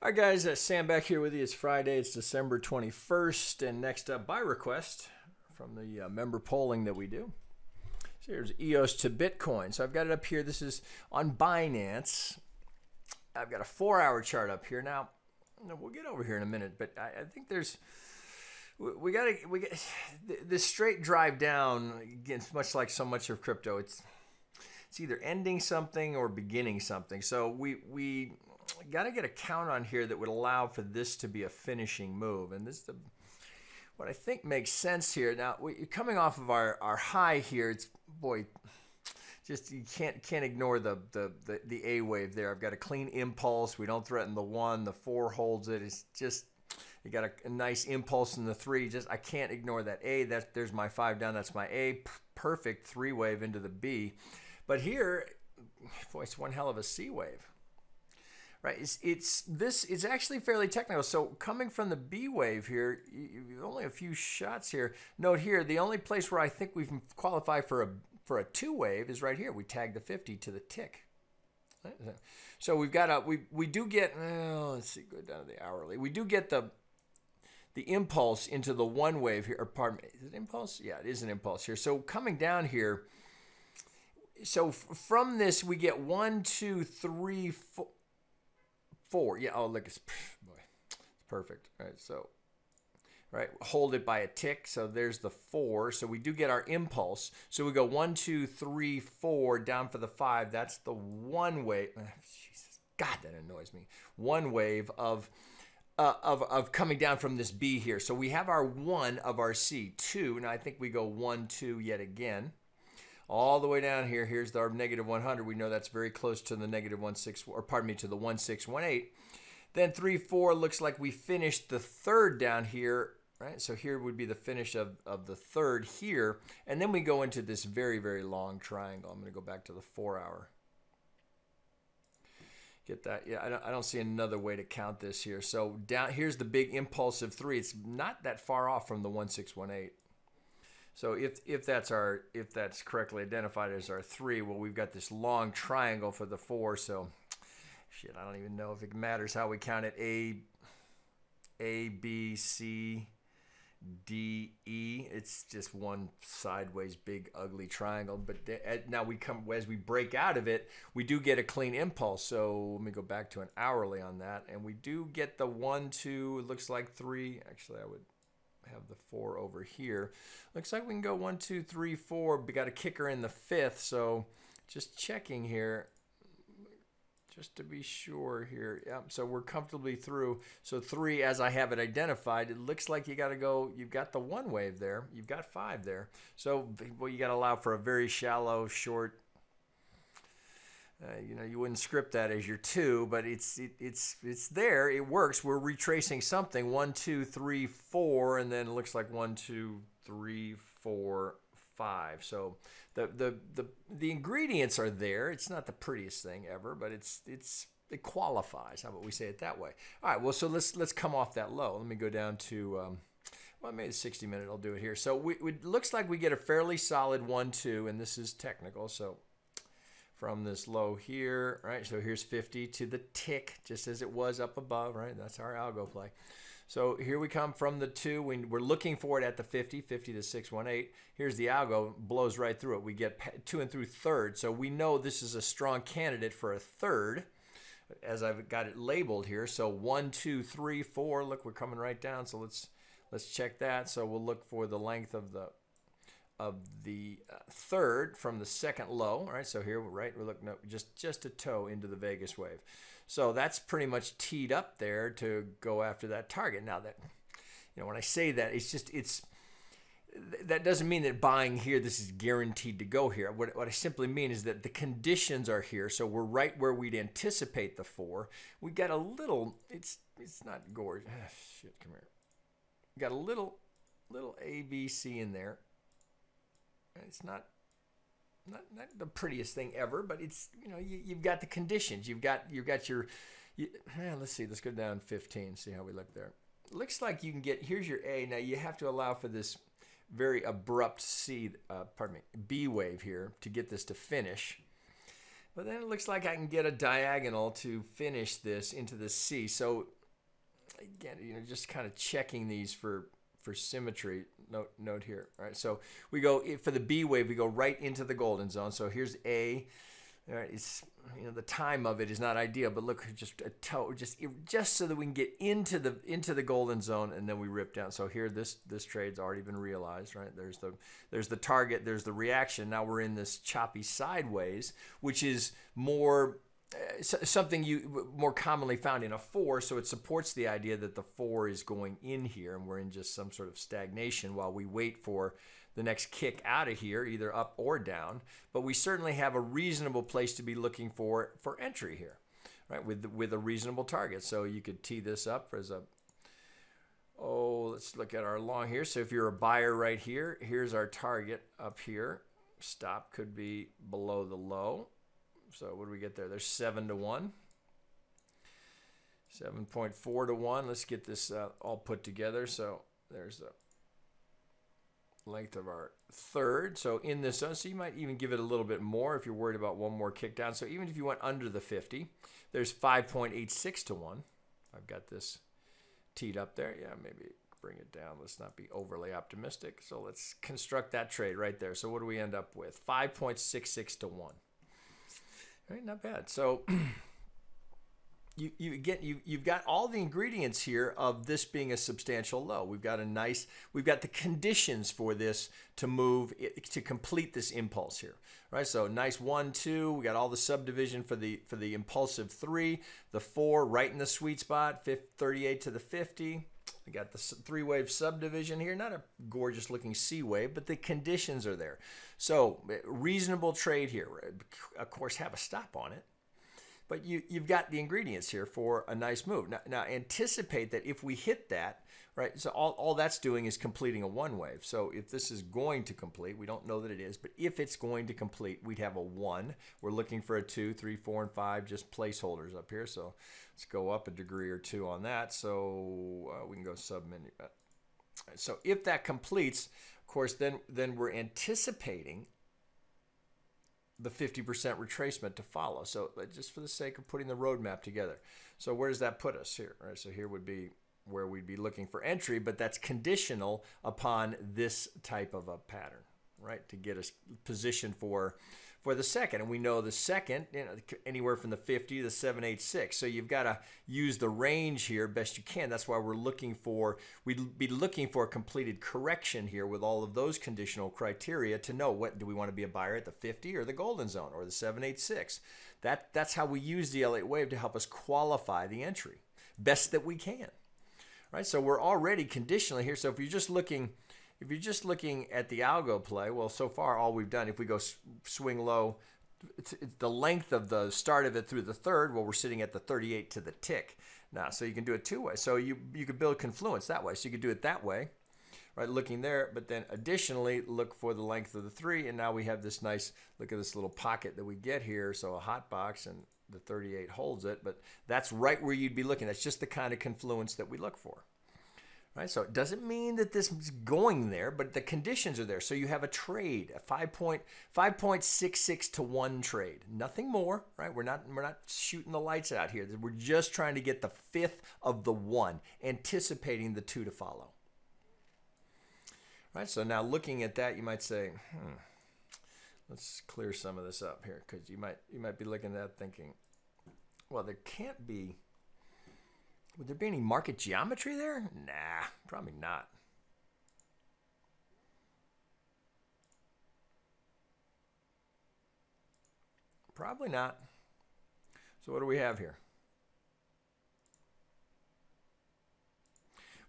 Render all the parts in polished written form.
All right, guys, Sam back here with you. It's Friday. It's December 21st. And next up, buy request from the member polling that we do. So here's EOS to Bitcoin. So I've got it up here. This is on Binance. I've got a 4-hour chart up here. Now, we'll get over here in a minute, but I think there's... We got this straight drive down against much like so much of crypto. It's either ending something or beginning something. So we got to get a count on here that would allow for this to be a finishing move. And this is what I think makes sense here. Now, coming off of our high here, it's, boy, just you can't ignore the A wave there. I've got a clean impulse. We don't threaten the 1. The 4 holds it. It's just, you got a nice impulse in the 3. Just, I can't ignore that A. There's my 5 down. That's my A. Perfect 3 wave into the B. But here, boy, it's one hell of a C wave. Right, it's actually fairly technical. So coming from the B wave here, only a few shots here. Note here, the only place where I think we can qualify for a 2 wave is right here. We tag the 50 to the tick. So we've got we do get. Let's see, go down to the hourly. We do get the impulse into the 1 wave here. Or pardon me, is it impulse? Yeah, it is an impulse here. So coming down here. So from this we get 1, 2, 3, 4. Yeah, oh, look, boy, it's perfect. All right, so, right, hold it by a tick. So there's the 4. So we do get our impulse. So we go 1, 2, 3, 4 down for the 5. That's the 1 wave. Jesus, God, that annoys me. 1 wave of coming down from this B here. So we have our 1 of our C. 2. Now I think we go 1, 2 yet again. All the way down here, here's our negative 100. We know that's very close to the negative 16, or pardon me, to the 1618. Then 3, 4 looks like we finished the 3rd down here, right? So here would be the finish of the 3rd here. And then we go into this very, very long triangle. I'm going to go back to the 4-hour. Get that? Yeah, I don't see another way to count this here. So down here's the big impulsive 3. It's not that far off from the 1618. So if that's correctly identified as our 3, well, we've got this long triangle for the 4. So, shit, I don't even know if it matters how we count it. A, B, C, D, E. It's just one sideways, big, ugly triangle. But now as we break out of it, we do get a clean impulse. So let me go back to an hourly on that, and we do get the 1, 2. It looks like 3. Actually, I would have the 4 over here. Looks like we can go 1, 2, 3, 4. We got a kicker in the 5th, so just checking here just to be sure here. Yep, so we're comfortably through. So 3, as I have it identified, it looks like you got to go, you've got the 1 wave there, you've got 5 there. So, well, you got to allow for a very shallow, short, you know, you wouldn't script that as your 2, but it's there. It works. We're retracing something. 1, 2, 3, 4, and then it looks like 1, 2, 3, 4, 5. So the ingredients are there. It's not the prettiest thing ever, but it qualifies. How about we say it that way? All right. Well, so let's come off that low. Let me go down to. Well, maybe 60 minute. I'll do it here. So it looks like we get a fairly solid 1, 2, and this is technical. So from this low here, right? So here's 50 to the tick, just as it was up above, right? That's our algo play. So here we come from the 2. We're looking for it at the 50 to 618. Here's the algo, blows right through it. We get 2 and through 3rd. So we know this is a strong candidate for a 3rd, as I've got it labeled here. So 1, 2, 3, 4. Look, we're coming right down. So let's check that. So we'll look for the length of the 3rd from the 2nd low. All right, so here, right, we're looking at just a toe into the Vegas wave. So that's pretty much teed up there to go after that target. Now that, you know, when I say that, that doesn't mean that buying here, this is guaranteed to go here. What I simply mean is that the conditions are here. So we're right where we'd anticipate the 4. We got a little, it's not gorgeous. Ah, shit, come here. We got a little A, B, C in there. It's not the prettiest thing ever, but it's, you know, you've got the conditions. You've got your let's see, let's go down 15, see how we look there. It looks like you can get, here's your A. Now you have to allow for this very abrupt B wave here to get this to finish. But then it looks like I can get a diagonal to finish this into the C. So again, just kind of checking these for symmetry. Note here. All right, so we go for the B wave. We go right into the golden zone. So here's A. All right, it's the time of it is not ideal, but look, just so that we can get into the golden zone, and then we rip down. So here, this trade's already been realized, right? There's the target, there's the reaction. Now we're in this choppy sideways, which is more something you more commonly found in a 4. So it supports the idea that the 4 is going in here, and we're in just some sort of stagnation while we wait for the next kick out of here, either up or down. But we certainly have a reasonable place to be looking for entry here, right? With a reasonable target. So you could tee this up as let's look at our long here. So if you're a buyer right here, here's our target up here. Stop could be below the low. So what do we get there? There's 7 to 1. 7.4 to 1. Let's get this all put together. So there's the length of our third. So in this zone, so you might even give it a little bit more if you're worried about one more kick down. So even if you went under the 50, there's 5.86 to 1. I've got this teed up there. Yeah, maybe bring it down. Let's not be overly optimistic. So let's construct that trade right there. So what do we end up with? 5.66 to 1. All right, not bad. So you've got all the ingredients here of this being a substantial low. We've got the conditions for this to move, to complete this impulse here, right? So nice 1, 2. We got all the subdivision for the impulsive 3, the 4 right in the sweet spot, 38 to the 50. We got the 3-wave subdivision here, not a gorgeous looking C wave, but the conditions are there. So reasonable trade here. Of course, have a stop on it. But you've got the ingredients here for a nice move. Now anticipate that if we hit that, right, so all that's doing is completing a 1 wave. So if this is going to complete, we don't know that it is, but if it's going to complete, we'd have a 1. We're looking for a 2, 3, 4, and 5, just placeholders up here. So let's go up a degree or 2 on that. So we can go sub-menu. So if that completes, of course, then we're anticipating the 50% retracement to follow. So just for the sake of putting the roadmap together. So where does that put us here? All right, so here would be where we'd be looking for entry, but that's conditional upon this type of a pattern, right? To get us positioned for the second. And we know the second, anywhere from the 50 to the 786. So you've got to use the range here best you can. That's why we'd be looking for a completed correction here with all of those conditional criteria to know what do we want to be a buyer at, the 50 or the golden zone or the 786. That's how we use the Elliott Wave to help us qualify the entry best that we can, right? So we're already conditionally here. So if you're just looking at the algo play, well, so far all we've done, if we go swing low, it's the length of the start of it through the third, well, we're sitting at the 38 to the tick now. So you can do it 2 ways. So you could build confluence that way. So you could do it that way, right, looking there, but then additionally look for the length of the 3, and now we have this nice, look at this little pocket that we get here, so a hot box, and the 38 holds it, but that's right where you'd be looking. That's just the kind of confluence that we look for. Right, so it doesn't mean that this is going there, but the conditions are there. So you have a trade, a 5.66 to 1 trade. Nothing more, right? We're not shooting the lights out here. We're just trying to get the 5th of the 1, anticipating the 2 to follow. Right, so now looking at that, you might say, let's clear some of this up here, because you might be looking at that thinking, well, there can't be. Would there be any market geometry there? Nah, probably not. Probably not. So what do we have here?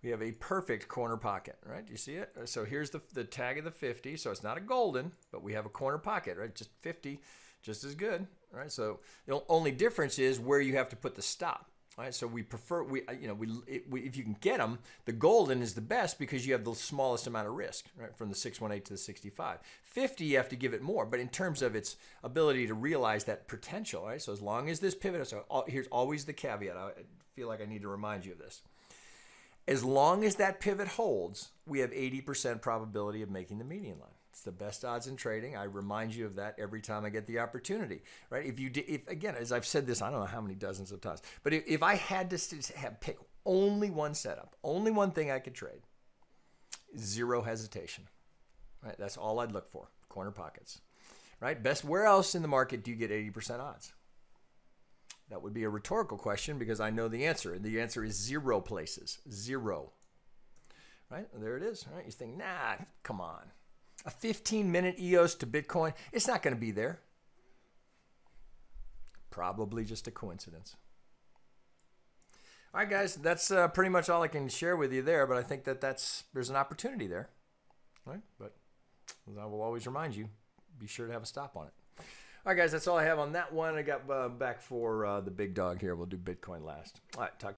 We have a perfect corner pocket, right? Do you see it? So here's the tag of the 50. So it's not a golden, but we have a corner pocket, right? Just 50, just as good, right? So the only difference is where you have to put the stop. Right, so we prefer, if you can get them, the golden is the best because you have the smallest amount of risk, right, from the 618 to the 65. 50, you have to give it more, but in terms of its ability to realize that potential, right, so as long as this pivot, so here's always the caveat, I feel like I need to remind you of this. As long as that pivot holds, we have 80% probability of making the median line. It's the best odds in trading. I remind you of that every time I get the opportunity, right? If again, as I've said this, I don't know how many dozens of times, but if I had to pick only one setup, only one thing I could trade, zero hesitation, right? That's all I'd look for, corner pockets, right? Best, where else in the market do you get 80% odds? That would be a rhetorical question because I know the answer. And the answer is zero places, zero, right? There it is, right? You think, nah, come on. A 15-minute EOS to Bitcoin, it's not going to be there. Probably just a coincidence. All right, guys, that's pretty much all I can share with you there, but I think that there's an opportunity there, right? But I will always remind you, be sure to have a stop on it. All right, guys, that's all I have on that one. I got back for the big dog here. We'll do Bitcoin last. All right, talk